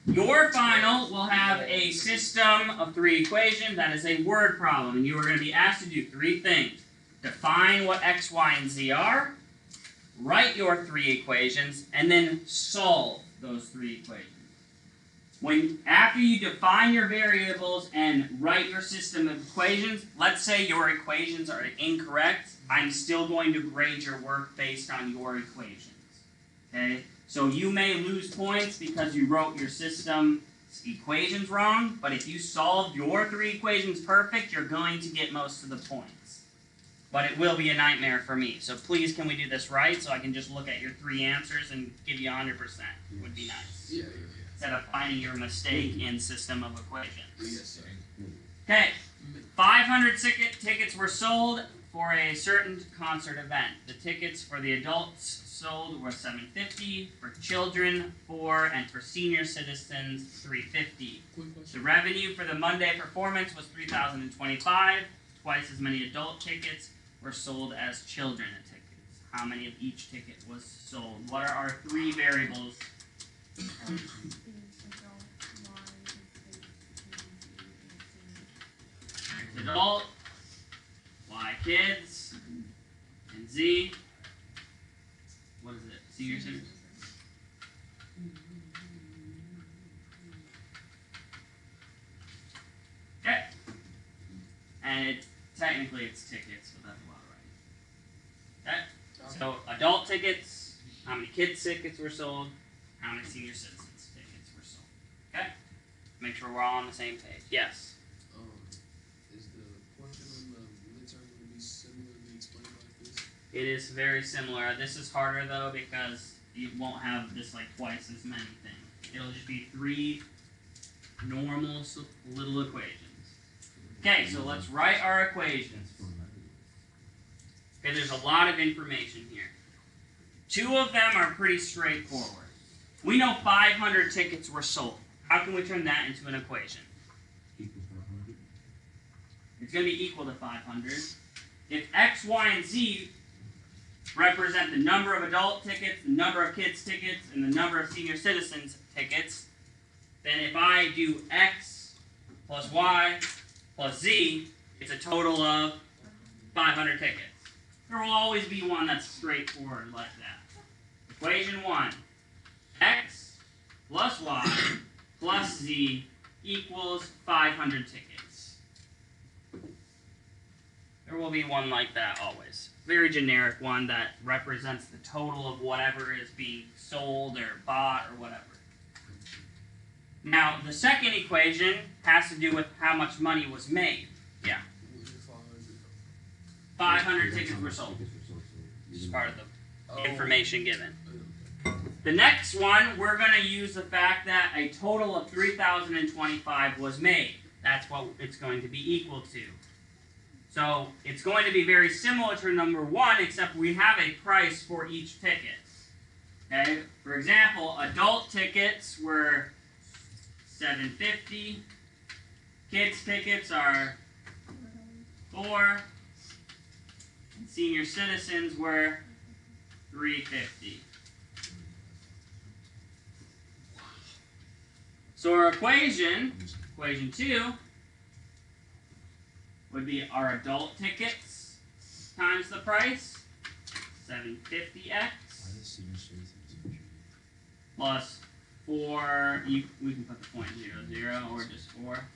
Your final will have a system of 3 equations. That is a word problem, and you are going to be asked to do 3 things. Define what x, y, and z are, write your 3 equations, and then solve those 3 equations. After you define your variables and write your system of equations, let's say your equations are incorrect, I'm still going to grade your work based on your equations. Okay? So you may lose points because you wrote your system equations wrong, but if you solved your 3 equations perfect, you're going to get most of the points. But it will be a nightmare for me. So please, can we do this right so I can just look at your 3 answers and give you 100%? It would be nice. Yeah. Instead of finding your mistake in system of equations. Yes, sir. Okay, 500 tickets were sold for a certain concert event. The tickets for the adults sold were $750, for children $4, and for senior citizens $350. The revenue for the Monday performance was $3,025. Twice as many adult tickets were sold as children tickets. How many of each ticket was sold? What are our 3 variables? Adult, Y kids, and Z. What is it? Senior citizens? Okay. And technically it's tickets, but that's a lot right. Okay. So adult tickets, how many kids tickets were sold, how many senior citizens tickets were sold. Okay? Make sure we're all on the same page. Yes. Is the question on the midterm going to be similarly explained like this? It is very similar. This is harder though because you won't have this like twice as many things. It'll just be 3 normal little equations. Okay, so let's write our equations. Okay, there's a lot of information here. 2 of them are pretty straightforward. We know 500 tickets were sold. How can we turn that into an equation? It's going to be equal to 500. If x, y, and z represent the number of adult tickets, the number of kids tickets, and the number of senior citizens tickets, then if I do x plus y plus z, it's a total of 500 tickets. There will always be one that's straightforward like that. Equation 1. X plus y plus z equals 500 tickets. There will be one like that always. Very generic one that represents the total of whatever is being sold or bought or whatever. Now, the second equation has to do with how much money was made. Yeah. 500 tickets were sold. This is part of the information given. The next one, we're going to use the fact that a total of 3,025 was made. That's what it's going to be equal to. So it's going to be very similar to number 1, except we have a price for each ticket. Okay? For example, adult tickets were $750. Kids tickets are $4. And senior citizens were $350. So our equation 2, would be our adult tickets times the price, 750x, plus 4, we can put the 0.00 or just 4.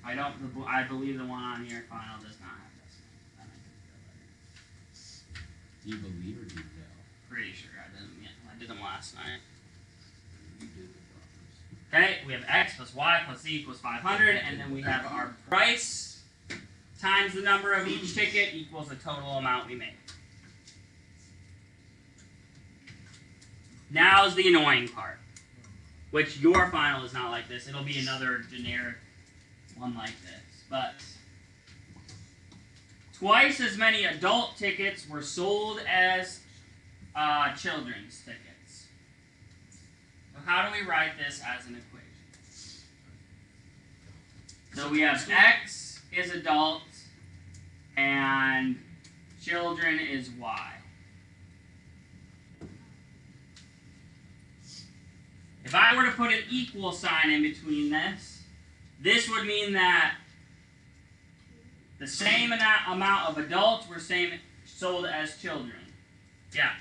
I believe the one on your final does not have decimal. Do you believe or do you know? Pretty sure I did them last night. Okay, we have x plus y plus z equals 500, and then we have our price times the number of each ticket equals the total amount we made. Now's the annoying part, which your final is not like this. It'll be another generic one like this. But twice as many adult tickets were sold as children's tickets. So how do we write this as an equation? So we have x is adult, and children is y. If I were to put an equal sign in between this would mean that the same amount of adults were sold as children. Yeah.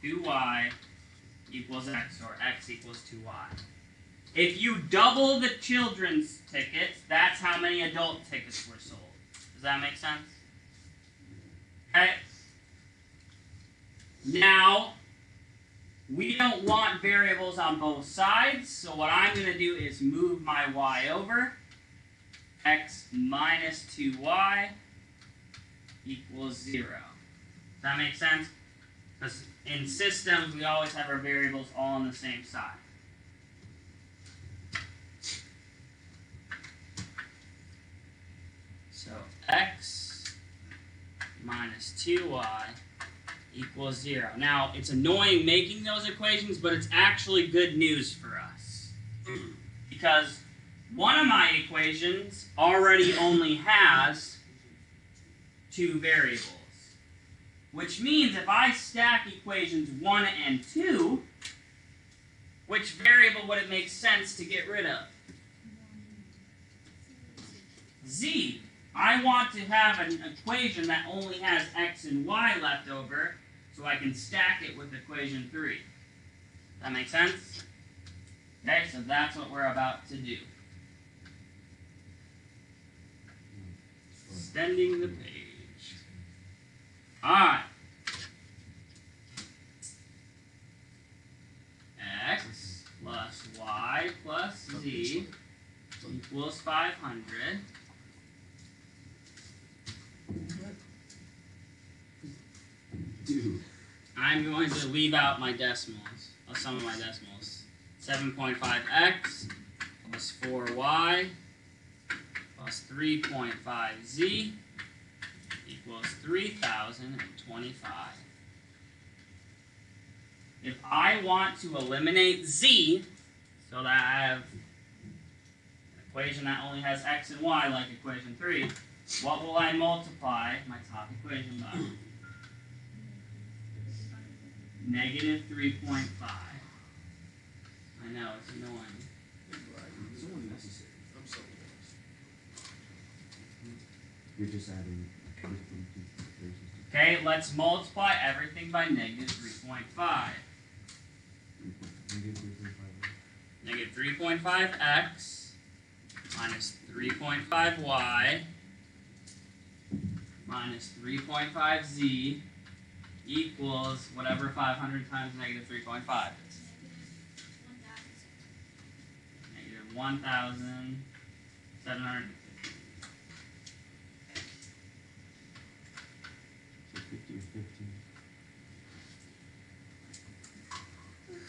2y equals x, or x equals 2y. If you double the children's tickets, that's how many adult tickets were sold. Does that make sense? Okay. Now, we don't want variables on both sides, so what I'm going to do is move my y over. X minus 2y equals 0. Does that make sense? Because in systems, we always have our variables all on the same side. So x minus 2y equals 0. Now, it's annoying making those equations, but it's actually good news for us. Because one of my equations already only has 2 variables. Which means if I stack equations 1 and 2, which variable would it make sense to get rid of? Z. I want to have an equation that only has x and y left over, so I can stack it with equation 3. That make sense? Okay, so that's what we're about to do. Extending the page. Alright. X plus y plus z equals 500. Dude. I'm going to leave out my decimals, some of my decimals. 7.5x plus 4y plus 3.5z equals 3,025. If I want to eliminate z, so that I have an equation that only has x and y like equation 3, what will I multiply my top equation by? Negative 3.5. I know, it's annoying. It's unnecessary. I'm so lost. You're just adding different equations. Okay, let's multiply everything by negative 3.5. Negative 3.5x minus 3.5y minus 3.5z equals whatever 500 times negative 3.5 is. Negative 1,750. So 50 or 15.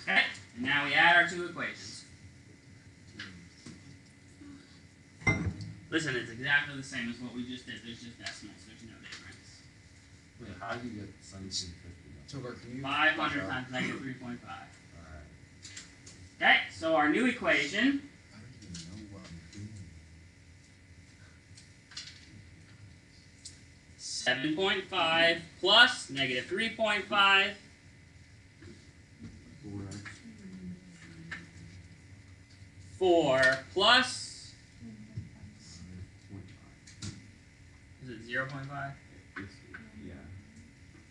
Okay, and now we add our 2 equations. Listen, it's exactly the same as what we just did. There's just decimals. There's no difference. Wait, how do you get 1750? So, can you 500 times negative 3.5. Alright. Okay, so our new equation I don't even know what I'm doing. 7.5 plus negative 3.5 4 plus, is it 0.5? Yeah.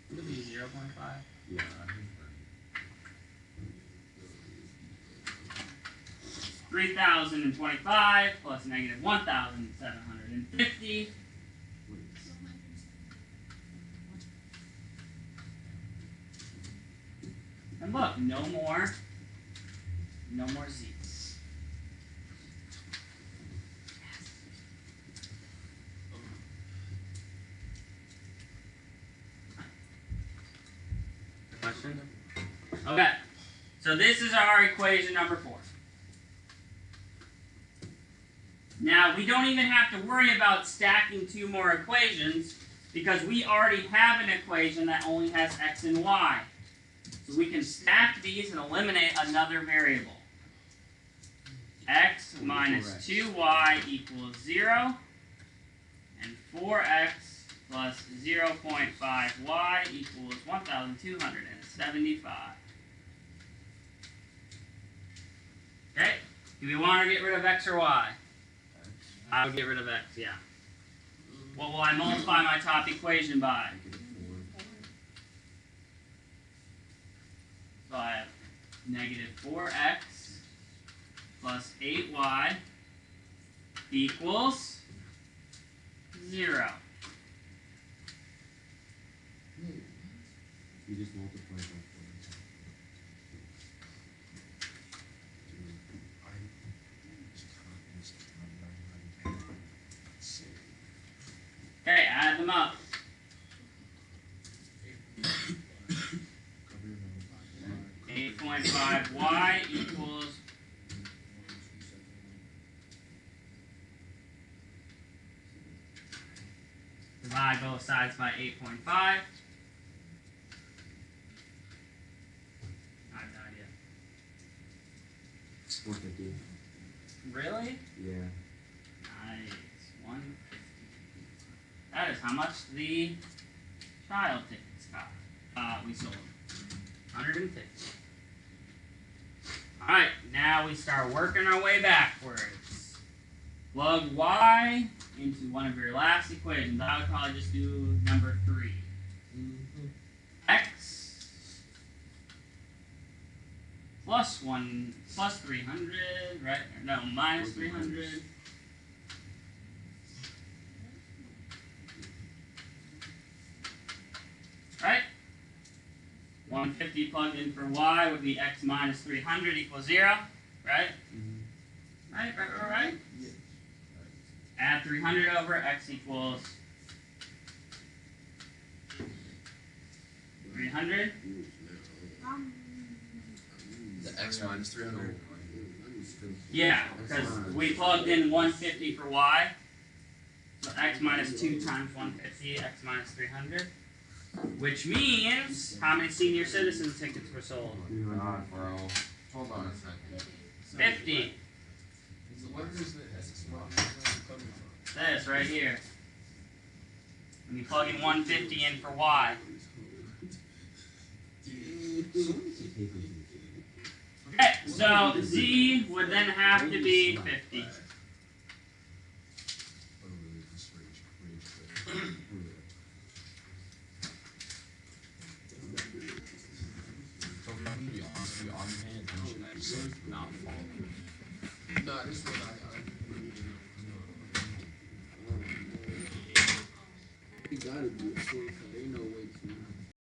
Would it be 0.5? Yeah. 3,025 plus negative 1,750. And look, no more z's. Question? Okay, so this is our equation number 4. Now, we don't even have to worry about stacking 2 more equations because we already have an equation that only has x and y. So we can stack these and eliminate another variable. X minus 2y equals 0. And 4x plus 0.5y equals 1,275. Okay, do we want to get rid of x or y? I would get rid of x, yeah. What will I multiply my top equation by? So I have negative 4x plus 8y equals 0. You just multiply by 4. Okay, add them up. 8.5y equals divide both sides by 8.5. I have no idea. 150. Really? Yeah. Nice. 150. That is how much the child tickets cost. We sold 150. Alright, now we start working our way backwards. Plug y into one of your last equations. I would probably just do number 3. X plus 300, right? No, minus 300. Right? 150 plugged in for y would be x minus 300 equals 0, right? Right? Yeah. Add 300 over, x equals 300. The x minus 300. Yeah, because we plugged in 150 for y. So x minus 2 times 150, x minus 300. Which means, how many senior citizen tickets were sold? God, bro. Hold on a second. 50. So where is the x minus coming from? This right here. When you plug in 150 in for y. Okay, so z would then have to be 50. Nah, this one You gotta do it, so ain't no way to.